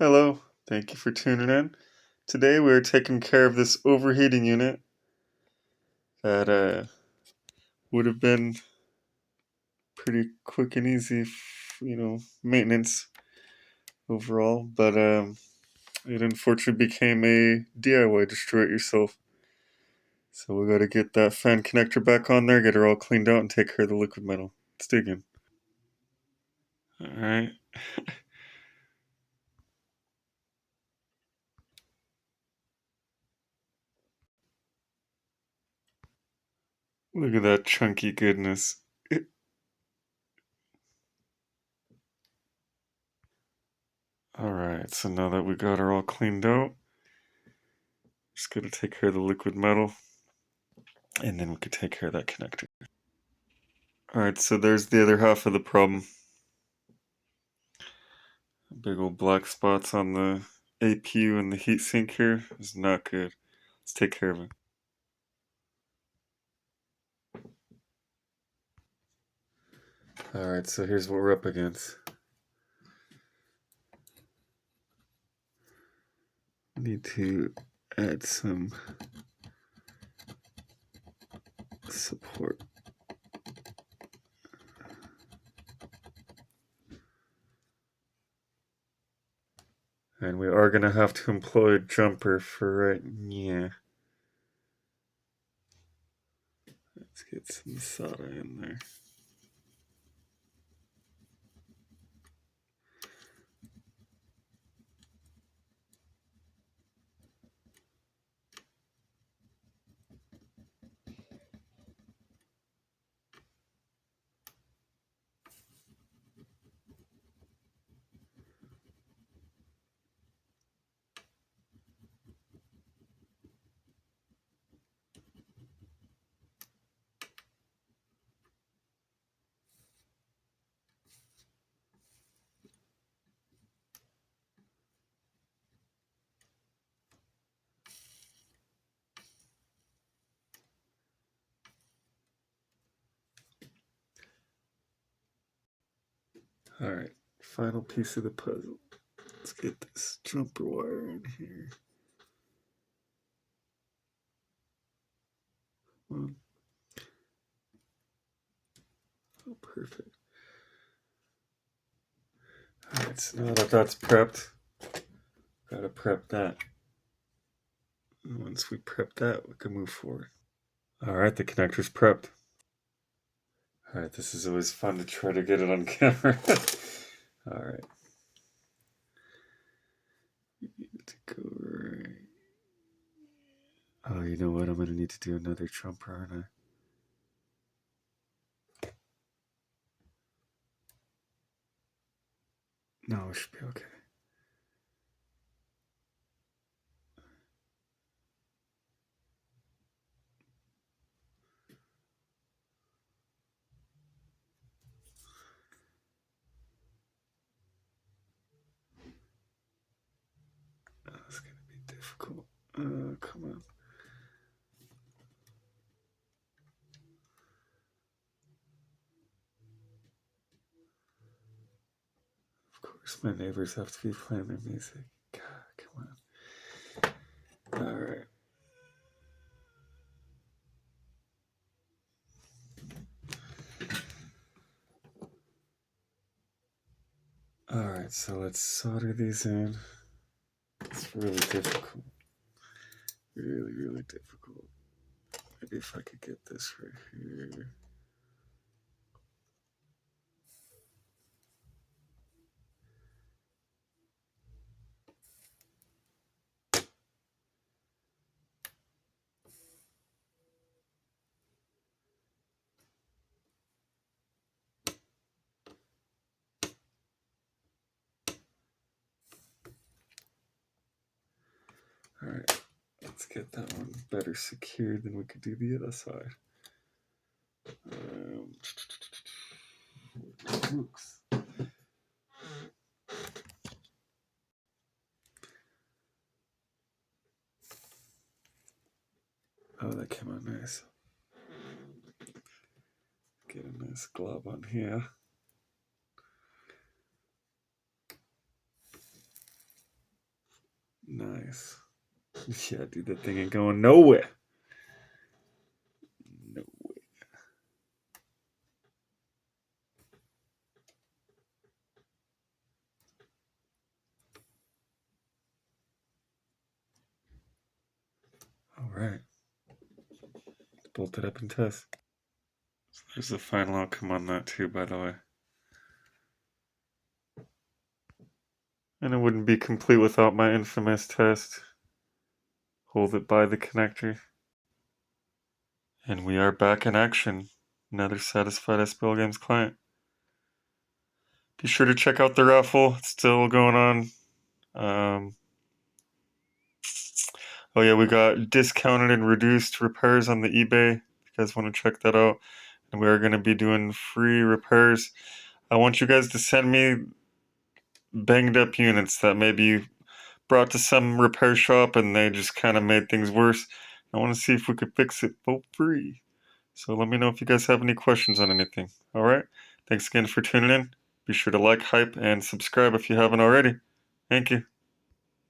Hello, thank you for tuning in. Today we're taking care of this overheating unit that would have been pretty quick and easy, maintenance overall, but it unfortunately became a DIY destroy it yourself. So we got to get that fan connector back on there, get her all cleaned out, and take care of the liquid metal. Let's dig in. All right. Look at that chunky goodness. Alright, so now that we got her all cleaned out, just gotta take care of the liquid metal, and then we could take care of that connector. Alright, so there's the other half of the problem. Big old black spots on the APU and the heatsink here is not good. Let's take care of it. Alright, so here's what we're up against. We need to add some support. And we are going to have to employ a jumper for right. Yeah. Let's get some solder in there. Alright, final piece of the puzzle. Let's get this jumper wire in here. Oh, perfect. Alright, so now that that's prepped, gotta prep that. And once we prep that, we can move forward. Alright, the connector's prepped. Alright, this is always fun to try to get it on camera. Alright. We need to go right. Oh, you know what? I'm gonna need to do another jumper, aren't I? No, it should be okay. That's gonna be difficult. Come on. Of course, my neighbors have to be playing their music. God, come on. Alright. Alright, so let's solder these in. It's really difficult. Really, really difficult. Maybe if I could get this right here. Alright, let's get that one better secured, then we could do the other side. Oops. Oh, that came out nice. Get a nice glob on here. Nice. Yeah, dude, that thing ain't going nowhere. No way. All right. Let's bolt it up and test. So there's the final outcome on that too, by the way. And it wouldn't be complete without my infamous test. Hold it by the connector. And we are back in action. Another satisfied SBL Games client. Be sure to check out the raffle. It's still going on. Oh yeah, we got discounted and reduced repairs on the eBay. If you guys want to check that out. And we are going to be doing free repairs. I want you guys to send me banged up units that maybe you brought to some repair shop and they just kind of made things worse. I want to see if we could fix it for free. So let me know if you guys have any questions on anything. All right? Thanks again for tuning in. Be sure to like, hype, and subscribe if you haven't already. Thank you.